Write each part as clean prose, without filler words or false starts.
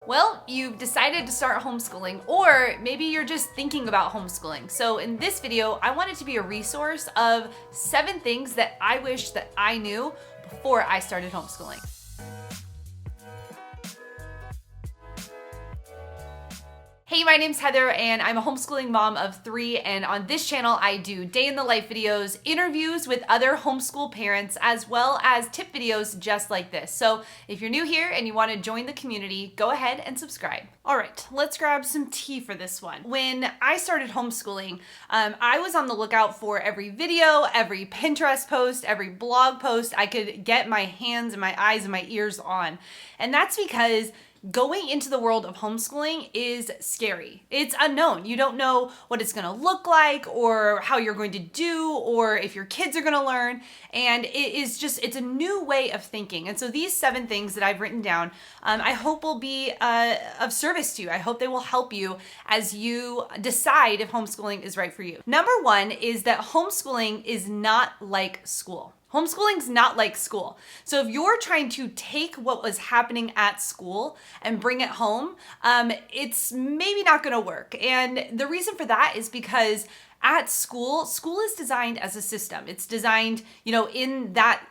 Well, you've decided to start homeschooling, or maybe you're just thinking about homeschooling. So in this video, I want it to be a resource of 7 things that I wish that I knew before I started homeschooling. Hey, my name's Heather and I'm a homeschooling mom of 3, and on this channel I do day in the life videos, interviews with other homeschool parents, as well as tip videos just like this. So if you're new here and you want to join the community, go ahead and subscribe. All right, let's grab some tea for this one. When I started homeschooling, I was on the lookout for every video, every Pinterest post, every blog post I could get my hands and my eyes and my ears on. And that's because going into the world of homeschooling is scary. It's unknown. You don't know what it's going to look like or how you're going to do or if your kids are going to learn. And it's a new way of thinking. And so these 7 things that I've written down, I hope will be of service to you. I hope they will help you as you decide if homeschooling is right for you. Number 1 is that homeschooling is not like school. Homeschooling's not like school. So if you're trying to take what was happening at school and bring it home, it's maybe not gonna work. And the reason for that is because at school is designed as a system. It's designed, in that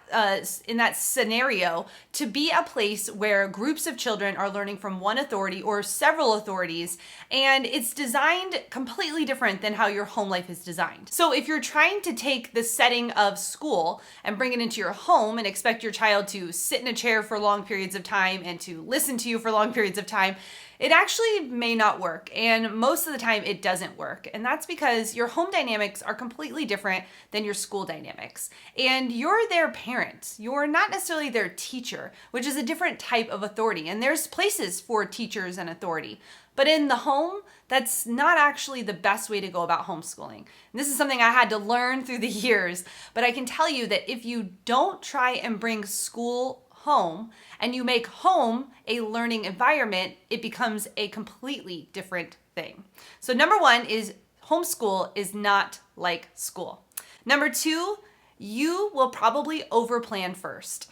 scenario to be a place where groups of children are learning from one authority or several authorities, and it's designed completely different than how your home life is designed. So if you're trying to take the setting of school and bring it into your home and expect your child to sit in a chair for long periods of time and to listen to you for long periods of time, it actually may not work, and most of the time it doesn't work. And that's because your home dynamics are completely different than your school dynamics. And you're their parent. You're not necessarily their teacher, which is a different type of authority. And there's places for teachers and authority. But in the home, that's not actually the best way to go about homeschooling. And this is something I had to learn through the years. But I can tell you that if you don't try and bring school home and you make home a learning environment, it becomes a completely different thing. So number 1 is homeschool is not like school. Number 2, you will probably overplan first.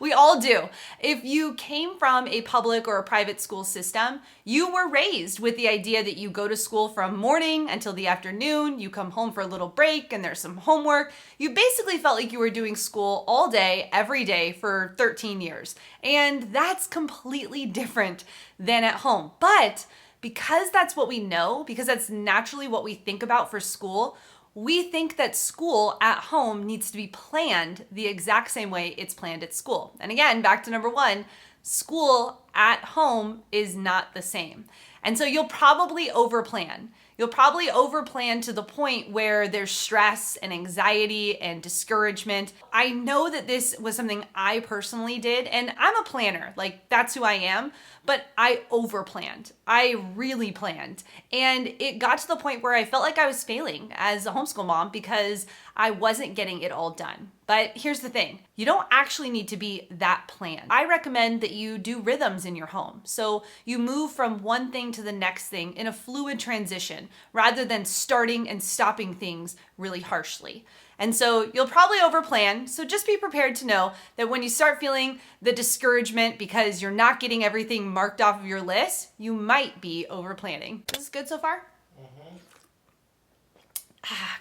We all do. If you came from a public or a private school system, you were raised with the idea that you go to school from morning until the afternoon, you come home for a little break and there's some homework. You basically felt like you were doing school all day, every day for 13 years. And that's completely different than at home. But because that's what we know, because that's naturally what we think about for school, we think that school at home needs to be planned the exact same way it's planned at school. And again, back to number 1, school at home is not the same. And so you'll probably overplan. You'll probably overplan to the point where there's stress and anxiety and discouragement. I know that this was something I personally did, and I'm a planner, that's who I am, but I overplanned. I really planned. And it got to the point where I felt like I was failing as a homeschool mom because I wasn't getting it all done. But here's the thing, you don't actually need to be that planned. I recommend that you do rhythms in your home. So you move from one thing to the next thing in a fluid transition rather than starting and stopping things really harshly. And so you'll probably overplan. So just be prepared to know that when you start feeling the discouragement because you're not getting everything marked off of your list, you might be overplanning. This is good so far?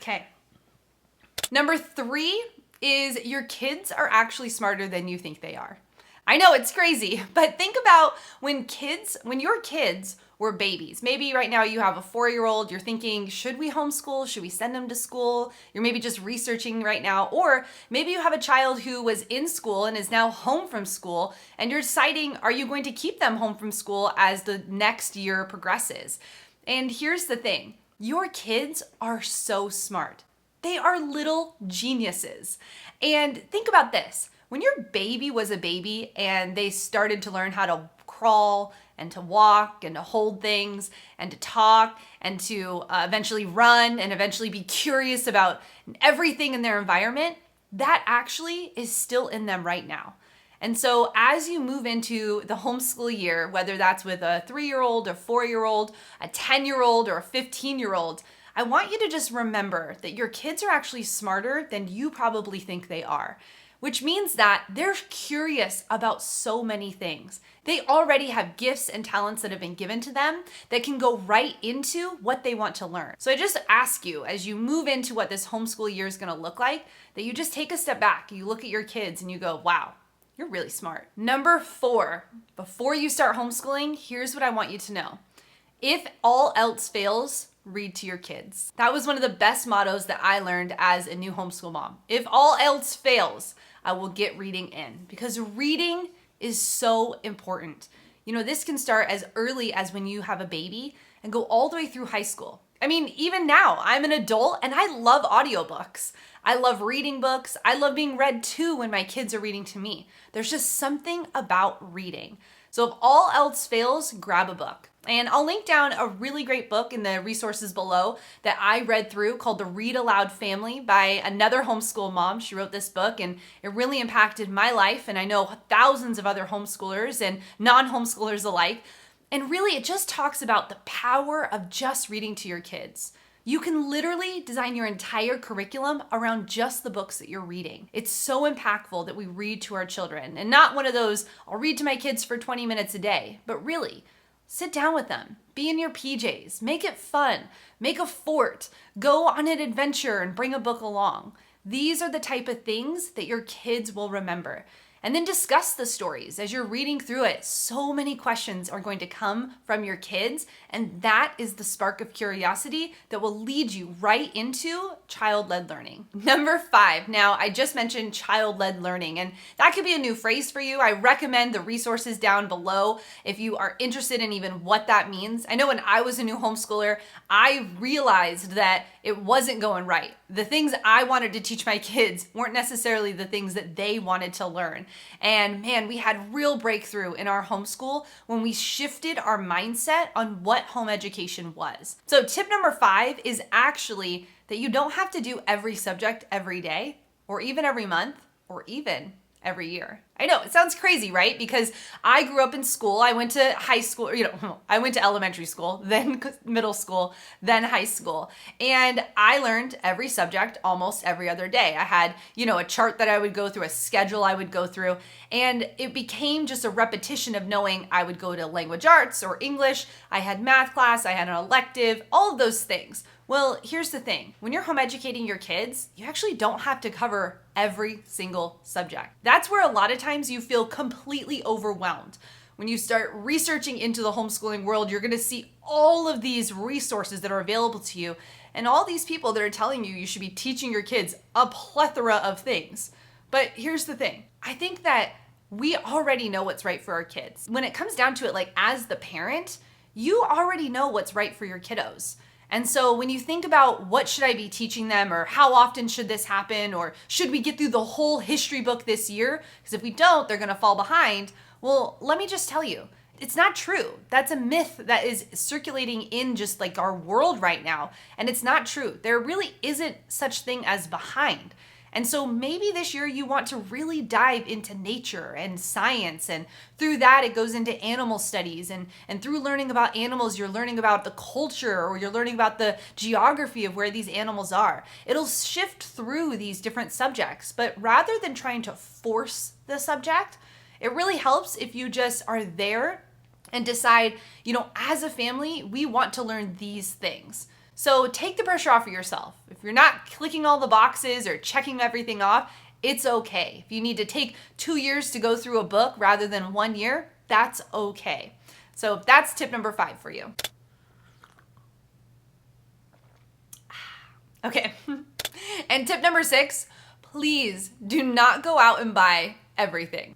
Okay. Number 3 is your kids are actually smarter than you think they are. I know it's crazy, but think about when your kids were babies. Maybe right now you have a 4-year-old, you're thinking, should we homeschool? Should we send them to school? You're maybe just researching right now, or maybe you have a child who was in school and is now home from school, and you're deciding, are you going to keep them home from school as the next year progresses? And here's the thing, your kids are so smart. They are little geniuses. And think about this. When your baby was a baby and they started to learn how to crawl and to walk and to hold things and to talk and to eventually run and eventually be curious about everything in their environment, that actually is still in them right now. And so as you move into the homeschool year, whether that's with a 3-year-old, a 4-year-old, a 10-year-old, or a 15-year-old, I want you to just remember that your kids are actually smarter than you probably think they are. which means that they're curious about so many things. They already have gifts and talents that have been given to them that can go right into what they want to learn. So I just ask you, as you move into what this homeschool year is going to look like, that you just take a step back, you look at your kids and you go, wow, you're really smart. Number 4, before you start homeschooling, here's what I want you to know. If all else fails, read to your kids. That was one of the best mottos that I learned as a new homeschool mom. If all else fails, I will get reading in, because reading is so important. You know, this can start as early as when you have a baby and go all the way through high school. I mean, even now, I'm an adult and I love audiobooks. I love reading books. I love being read to when my kids are reading to me. There's just something about reading. So if all else fails, grab a book. And I'll link down a really great book in the resources below that I read through called The Read Aloud Family by another homeschool mom. She wrote this book and it really impacted my life. And I know thousands of other homeschoolers and non-homeschoolers alike. And really, it just talks about the power of just reading to your kids. You can literally design your entire curriculum around just the books that you're reading. It's so impactful that we read to our children, and not one of those, I'll read to my kids for 20 minutes a day, but really, sit down with them, be in your PJs, make it fun, make a fort, go on an adventure and bring a book along. These are the type of things that your kids will remember. And then discuss the stories as you're reading through it. So many questions are going to come from your kids, and that is the spark of curiosity that will lead you right into child-led learning. Number 5, now I just mentioned child-led learning, and that could be a new phrase for you. I recommend the resources down below if you are interested in even what that means. I know when I was a new homeschooler, I realized that it wasn't going right. The things I wanted to teach my kids weren't necessarily the things that they wanted to learn. And man, we had real breakthrough in our homeschool when we shifted our mindset on what home education was. So tip number 5 is actually that you don't have to do every subject every day, or even every month, or even every year. I know, it sounds crazy, right? Because I grew up in school. I went to high school, I went to elementary school, then middle school, then high school. And I learned every subject almost every other day. I had, a chart that I would go through, a schedule I would go through. And it became just a repetition of knowing I would go to language arts or English. I had math class, I had an elective, all of those things. Well, here's the thing. When you're home educating your kids, you actually don't have to cover every single subject. That's where a lot of times you feel completely overwhelmed. When you start researching into the homeschooling world, you're gonna see all of these resources that are available to you and all these people that are telling you should be teaching your kids a plethora of things. But here's the thing. I think that we already know what's right for our kids. When it comes down to it, like as the parent, you already know what's right for your kiddos. And so when you think about what should I be teaching them, or how often should this happen, or should we get through the whole history book this year? Because if we don't, they're gonna fall behind. Well, let me just tell you, it's not true. That's a myth that is circulating in just like our world right now. And it's not true. There really isn't such thing as behind. And so maybe this year you want to really dive into nature and science, and through that it goes into animal studies, and through learning about animals you're learning about the culture, or you're learning about the geography of where these animals are. It'll shift through these different subjects, but rather than trying to force the subject, it really helps if you just are there and decide, as a family, we want to learn these things. So take the pressure off of yourself. If you're not clicking all the boxes or checking everything off, it's okay. If you need to take 2 years to go through a book rather than 1 year, that's okay. So that's tip number 5 for you. Okay. And tip number 6, please do not go out and buy everything.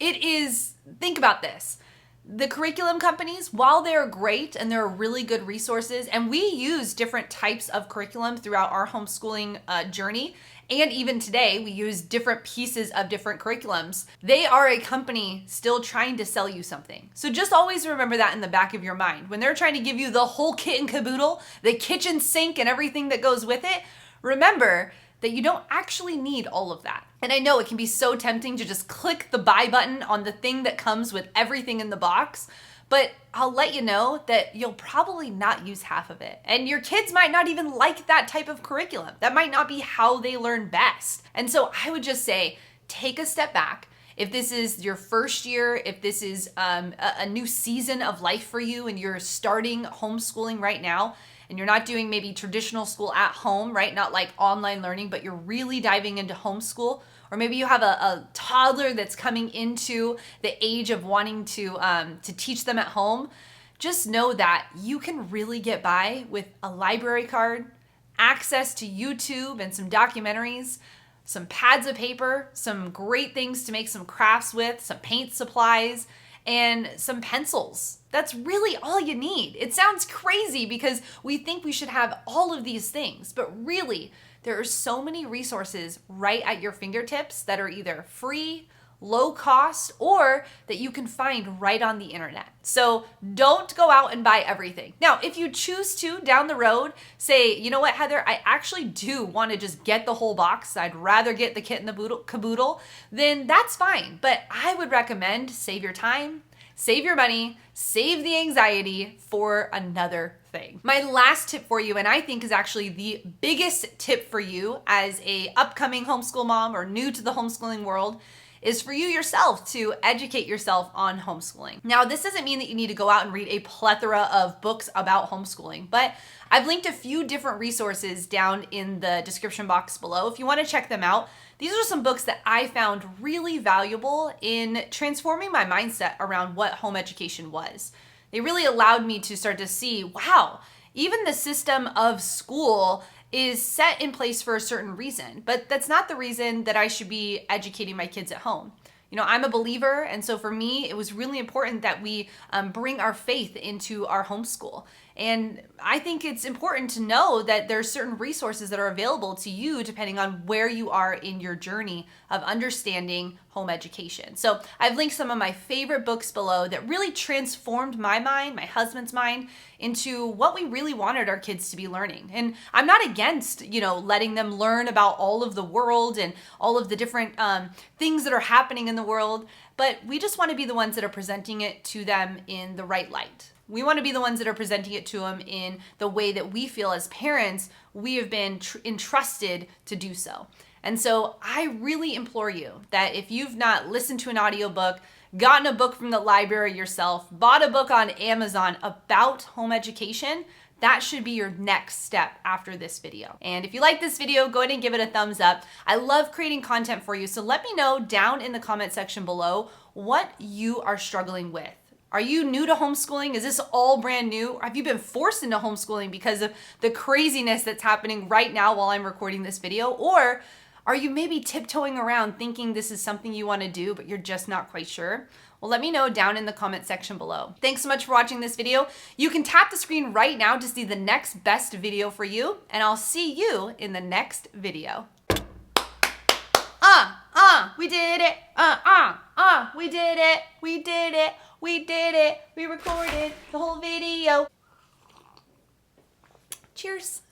Think about this. The curriculum companies, while they're great and they're really good resources, and we use different types of curriculum throughout our homeschooling journey, and even today we use different pieces of different curriculums, they are a company still trying to sell you something. So just always remember that in the back of your mind. When they're trying to give you the whole kit and caboodle, the kitchen sink and everything that goes with it, remember that you don't actually need all of that. And I know it can be so tempting to just click the buy button on the thing that comes with everything in the box, but I'll let you know that you'll probably not use half of it. And your kids might not even like that type of curriculum. That might not be how they learn best. And so I would just say, take a step back. If this is your first year, if this is a new season of life for you and you're starting homeschooling right now, and you're not doing maybe traditional school at home, right? Not like online learning, but you're really diving into homeschool. Or maybe you have a toddler that's coming into the age of wanting to teach them at home. Just know that you can really get by with a library card, access to YouTube and some documentaries, some pads of paper, some great things to make some crafts with, some paint supplies, and some pencils. That's really all you need. It sounds crazy because we think we should have all of these things, but really, there are so many resources right at your fingertips that are either free, low cost, or that you can find right on the internet. So don't go out and buy everything. Now, if you choose to down the road say, you know what, Heather, I actually do want to just get the whole box. I'd rather get the kit and the caboodle, then that's fine. But I would recommend save your time, save your money, save the anxiety for another thing. My last tip for you, and I think is actually the biggest tip for you as a upcoming homeschool mom or new to the homeschooling world, is for you yourself to educate yourself on homeschooling. Now, this doesn't mean that you need to go out and read a plethora of books about homeschooling, but I've linked a few different resources down in the description box below if you want to check them out. These are some books that I found really valuable in transforming my mindset around what home education was. They really allowed me to start to see, wow, even the system of school is set in place for a certain reason, but that's not the reason that I should be educating my kids at home. You know, I'm a believer, and so for me, it was really important that we bring our faith into our homeschool. And I think it's important to know that there are certain resources that are available to you depending on where you are in your journey of understanding home education. So I've linked some of my favorite books below that really transformed my mind, my husband's mind, into what we really wanted our kids to be learning. And I'm not against, letting them learn about all of the world and all of the different things that are happening in the world, but we just want to be the ones that are presenting it to them in the right light. We want to be the ones that are presenting it to them in the way that we feel as parents we have been entrusted to do so. And so I really implore you that if you've not listened to an audiobook, gotten a book from the library yourself, bought a book on Amazon about home education, that should be your next step after this video. And if you like this video, go ahead and give it a thumbs up. I love creating content for you, so let me know down in the comment section below what you are struggling with. Are you new to homeschooling? Is this all brand new? Or have you been forced into homeschooling because of the craziness that's happening right now while I'm recording this video? Or are you maybe tiptoeing around thinking this is something you want to do, but you're just not quite sure? Well, let me know down in the comment section below. Thanks so much for watching this video. You can tap the screen right now to see the next best video for you, and I'll see you in the next video. We did it. We did it. We did it. We did it. We recorded the whole video. Cheers.